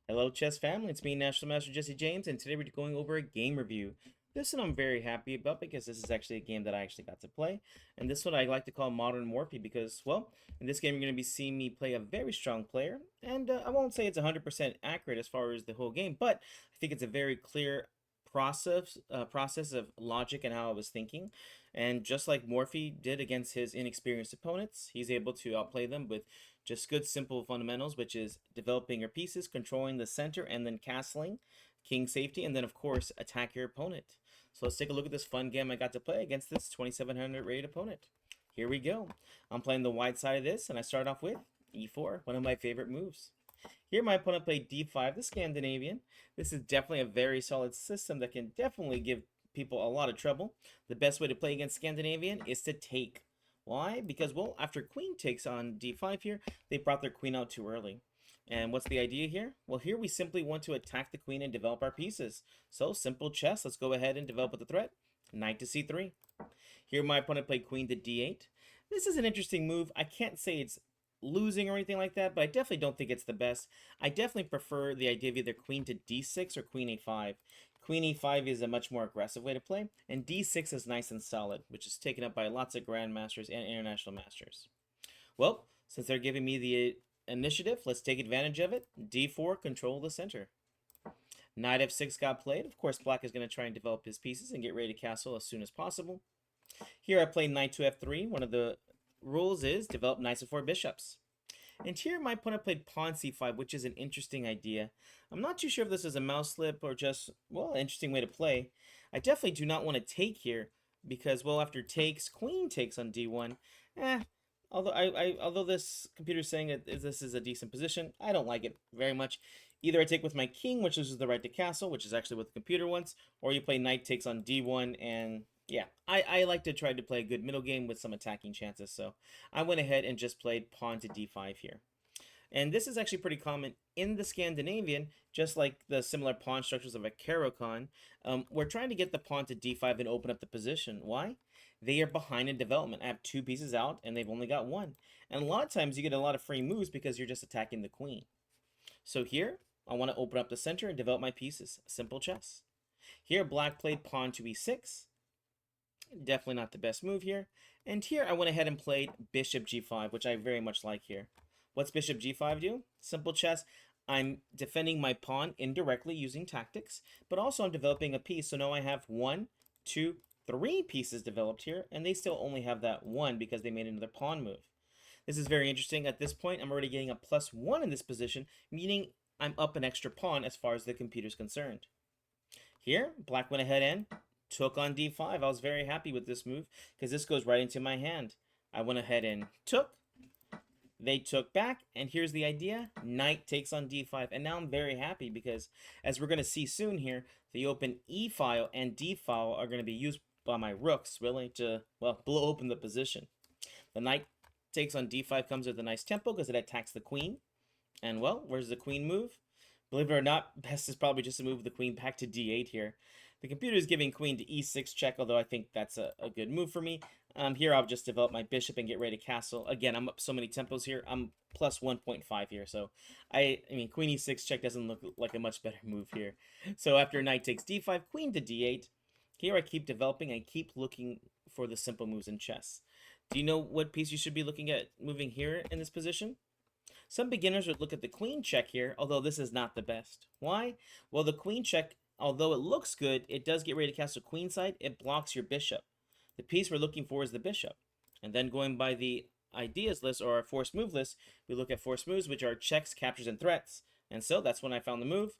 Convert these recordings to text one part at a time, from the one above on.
Hello, chess family. It's me, National Master Jesse James, and today we're going over a game review. This one I'm very happy about because this is actually a game that I actually got to play. And this one I like to call Modern Morphy because, well, in this game you're going to be seeing me play a very strong player. And I won't say it's 100% accurate as far as the whole game, but I think it's a very clear process of logic and how I was thinking. And just like Morphy did against his inexperienced opponents, he's able to outplay them with just good simple fundamentals, which is developing your pieces, controlling the center, and then castling, king safety, and then of course attack your opponent. So let's take a look at this fun game I got to play against this 2700 rated opponent. Here we go. I'm playing the wide side of this, and I start off with e4, one of my favorite moves. Here my opponent played d5, the Scandinavian. This is definitely a very solid system that can definitely give people a lot of trouble. The best way to play against Scandinavian is to take. Why? Because, well, after queen takes on d5 here, they brought their queen out too early. And what's the idea here? Well, here we simply want to attack the queen and develop our pieces. So, simple chess. Let's go ahead and develop with the threat. Knight to c3. Here my opponent played queen to d8. This is an interesting move. I can't say it's losing or anything like that, but I definitely don't think it's the best. I definitely prefer the idea of either queen to d6 or queen a5. Queen e5 is a much more aggressive way to play, and d6 is nice and solid, which is taken up by lots of grandmasters and international masters. Well, since they're giving me the initiative, let's take advantage of it. d4, control the center. Knight f6 got played. Of course, black is going to try and develop his pieces and get ready to castle as soon as possible. Here I play knight to f3. One of the rules is develop knights before bishops. And here my opponent played pawn c5, which is an interesting idea. I'm not too sure if this is a mouse slip or just, well, an interesting way to play. I definitely do not want to take here because, well, after takes, queen takes on d1. Eh, although this computer is saying that this is a decent position, I don't like it very much. Either I take with my king, which is the right to castle, which is actually what the computer wants, or you play knight takes on d1, and yeah, I like to try to play a good middle game with some attacking chances, so I went ahead and just played pawn to d5 here. And this is actually pretty common in the Scandinavian, just like the similar pawn structures of a Caro-Kann. We're trying to get the pawn to d5 and open up the position. Why? They are behind in development. I have two pieces out, and they've only got one. And a lot of times you get a lot of free moves because you're just attacking the queen. So here, I want to open up the center and develop my pieces. Simple chess. Here, black played pawn to e6. Definitely not the best move here. And here I went ahead and played bishop g5, which I very much like here. What's bishop g5 do? Simple chess. I'm defending my pawn indirectly using tactics, but also I'm developing a piece. So now I have one, two, three pieces developed here, and they still only have that one because they made another pawn move. This is very interesting. At this point, I'm already getting a +1 in this position, meaning I'm up an extra pawn as far as the computer's concerned. Here, black went ahead and took on d5. I was very happy with this move because this goes right into my hand. I went ahead and took. They took back, and here's the idea. Knight takes on d5, and now I'm very happy because, as we're going to see soon here, the open e file and d file are going to be used by my rooks, really, to, well, blow open the position. The knight takes on d5 comes with a nice tempo because it attacks the queen. And, well, where's the queen move? Believe it or not, best is probably just to move the queen back to d8 here. The computer is giving queen to e6 check, although I think that's a good move for me. Here I'll just develop my bishop and get ready to castle. Again, I'm up so many tempos here. I'm plus 1.5 here, so I mean, queen e6 check doesn't look like a much better move here. So after knight takes d5, queen to d8. Here I keep developing. I keep looking for the simple moves in chess. Do you know what piece you should be looking at moving here in this position? Some beginners would look at the queen check here, although this is not the best. Why? Well, the queen check, although it looks good, it does get ready to castle queenside. It blocks your bishop. The piece we're looking for is the bishop. And then going by the ideas list or our forced move list, we look at forced moves, which are checks, captures, and threats. And so that's when I found the move.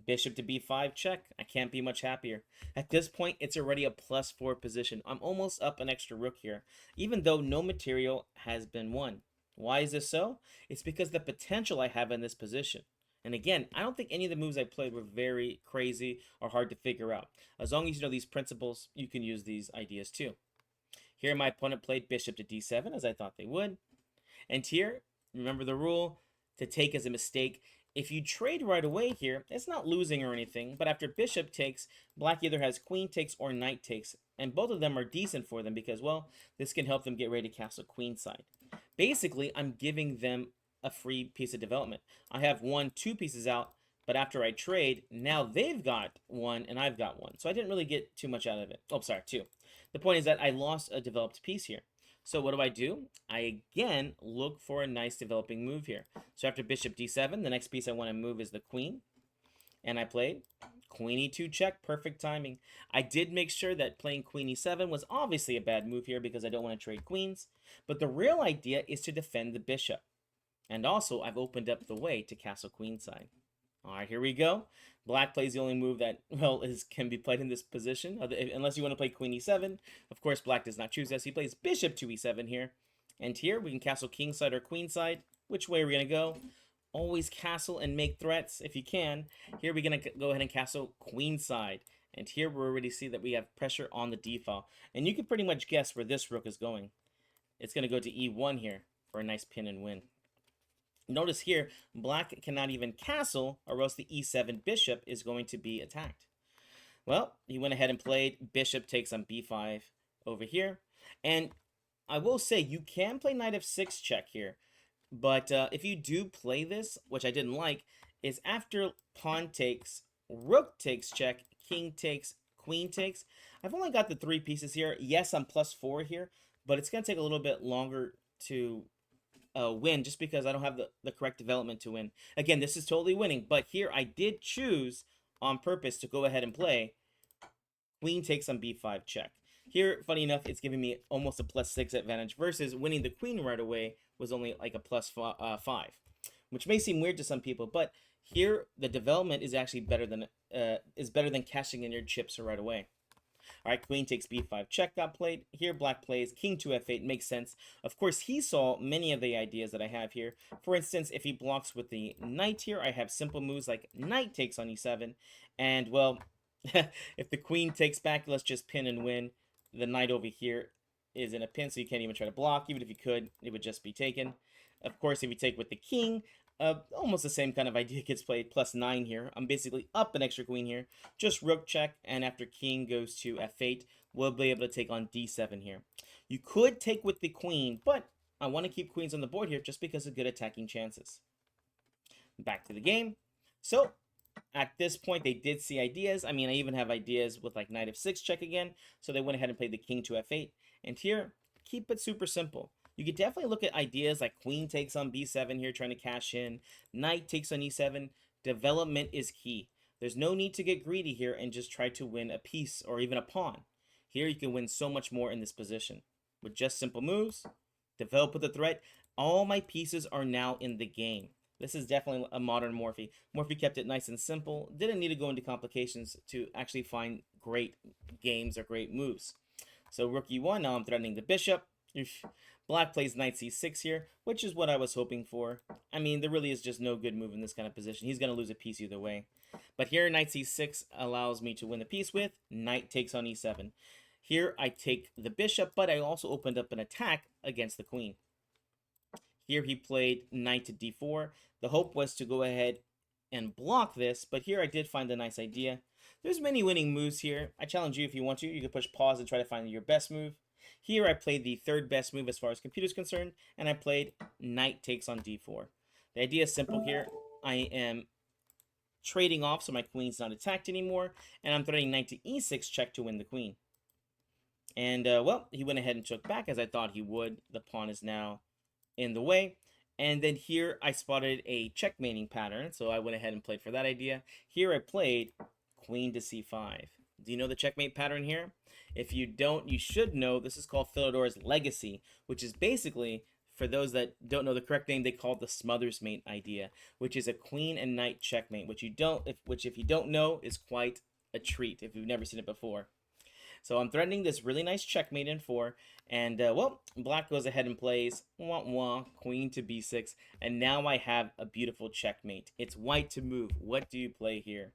Bishop to b5 check. I can't be much happier. At this point, it's already a +4 position. I'm almost up an extra rook here, even though no material has been won. Why is this so? It's because the potential I have in this position. And again, I don't think any of the moves I played were very crazy or hard to figure out. As long as you know these principles, you can use these ideas too. Here my opponent played bishop to d7, as I thought they would. And here, remember the rule, to take is a mistake. If you trade right away here, it's not losing or anything, but after bishop takes, black either has queen takes or knight takes, and both of them are decent for them because, well, this can help them get ready to castle queenside. Basically, I'm giving them a free piece of development. I have one, two pieces out, But after I trade, now they've got one and I've got one. So I didn't really get too much out of it. Oh, sorry, two. The point is that I lost a developed piece here. So what do? I again look for a nice developing move here. So after bishop d7, the next piece I want to move is the queen. And I played queen e2 check, perfect timing. I did make sure that playing queen e7 was obviously a bad move here because I don't want to trade queens. But the real idea is to defend the bishop. And also, I've opened up the way to castle queenside. All right, here we go. Black plays the only move that, well, can be played in this position, unless you want to play queen e7. Of course, black does not choose this. He plays bishop to e7 here. And here, we can castle kingside or queenside. Which way are we going to go? Always castle and make threats if you can. Here, we're going to go ahead and castle queenside. And here, we already see that we have pressure on the d file. And you can pretty much guess where this rook is going. It's going to go to e1 here for a nice pin and win. Notice here, black cannot even castle, or else the e7 bishop is going to be attacked. Well, he went ahead and played bishop takes on b5 over here. And I will say, you can play knight f6 check here. But if you do play this, which I didn't like, is after pawn takes, rook takes check, king takes, queen takes. I've only got the 3 pieces here. Yes, I'm +4 here, but it's going to take a little bit longer to win just because I don't have the correct development to win. Again, this is totally winning, but here I did choose on purpose to go ahead and play queen takes on b5 check. Here, funny enough, it's giving me almost a +6 advantage versus winning the queen right away was only like a +5, which may seem weird to some people, but here the development is actually better than cashing in your chips right away. All right, queen takes b5 check got played. Here, black plays king to f8. Makes sense. Of course, he saw many of the ideas that I have here. For instance, if he blocks with the knight here, I have simple moves like knight takes on e7. And, well, if the queen takes back, let's just pin and win. The knight over here is in a pin, so you can't even try to block. Even if you could, it would just be taken. Of course, if you take with the king, almost the same kind of idea gets played, +9 here. I'm basically up an extra queen here. Just rook check, and after king goes to f8, we'll be able to take on d7 here. You could take with the queen, but I want to keep queens on the board here just because of good attacking chances. Back to the game. So, at this point, they did see ideas. I mean, I even have ideas with like knight f6 check again. So they went ahead and played the king to f8. And here, keep it super simple. You could definitely look at ideas like queen takes on b7 here, trying to cash in. Knight takes on e7. Development is key. There's no need to get greedy here and just try to win a piece or even a pawn. Here you can win so much more in this position. With just simple moves, develop with a threat. All my pieces are now in the game. This is definitely a modern Morphy. Morphy kept it nice and simple. Didn't need to go into complications to actually find great games or great moves. So rook e1, now I'm threatening the bishop. Black plays knight c6 here, which is what I was hoping for. I mean, there really is just no good move in this kind of position. He's going to lose a piece either way. But here, knight c6 allows me to win the piece with knight takes on e7. Here, I take the bishop, but I also opened up an attack against the queen. Here, he played knight to d4. The hope was to go ahead and block this, but here I did find a nice idea. There's many winning moves here. I challenge you if you want to. You can push pause and try to find your best move. Here I played the third best move as far as computer is concerned, and I played knight takes on d4. The idea is simple here. I am trading off so my queen's not attacked anymore, and I'm threatening knight to e6 check to win the queen. And, well, he went ahead and took back as I thought he would. The pawn is now in the way. And then here I spotted a checkmating pattern, so I went ahead and played for that idea. Here I played queen to c5. Do you know the checkmate pattern here? If you don't, you should know. This is called Philidor's Legacy, which is basically, for those that don't know the correct name, they call it the Smothers mate idea, which is a queen and knight checkmate, which if you don't know is quite a treat if you've never seen it before. So I'm threatening this really nice checkmate in 4, and well, black goes ahead and plays queen to b6, and now I have a beautiful checkmate. It's white to move. What do you play here?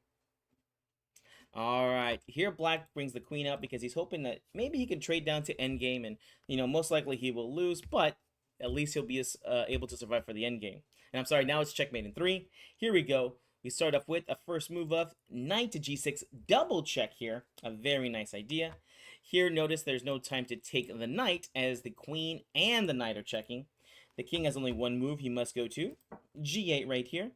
All right, here black brings the queen out because he's hoping that maybe he can trade down to endgame, and most likely he will lose, but at least he'll be able to survive for the endgame. And I'm sorry, now it's checkmate in 3. Here we go. We start off with a first move of knight to g6, double check here. A very nice idea. Here, notice there's no time to take the knight as the queen and the knight are checking. The king has only one move. He must go to g8 right here.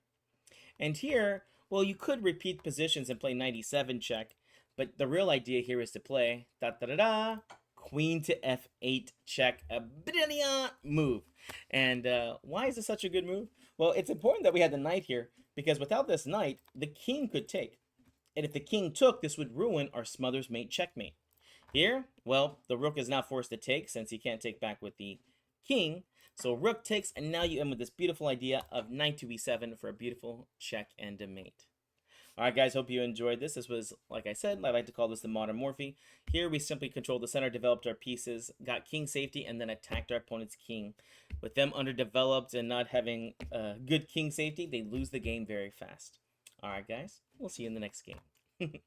And here, Well, you could repeat positions and play 97 check, but the real idea here is to play da da da da queen to f8 check, a brilliant move. And why is this such a good move? Well, it's important that we had the knight here because without this knight, the king could take. And if the king took, this would ruin our smother's mate checkmate. Here, well, the rook is now forced to take since he can't take back with the king. So rook takes, and now you end with this beautiful idea of knight to e7 for a beautiful check and a mate. Alright guys, hope you enjoyed this. This was, like I said, I like to call this the modern Morphy. Here we simply controlled the center, developed our pieces, got king safety, and then attacked our opponent's king. With them underdeveloped and not having good king safety, they lose the game very fast. Alright guys, we'll see you in the next game.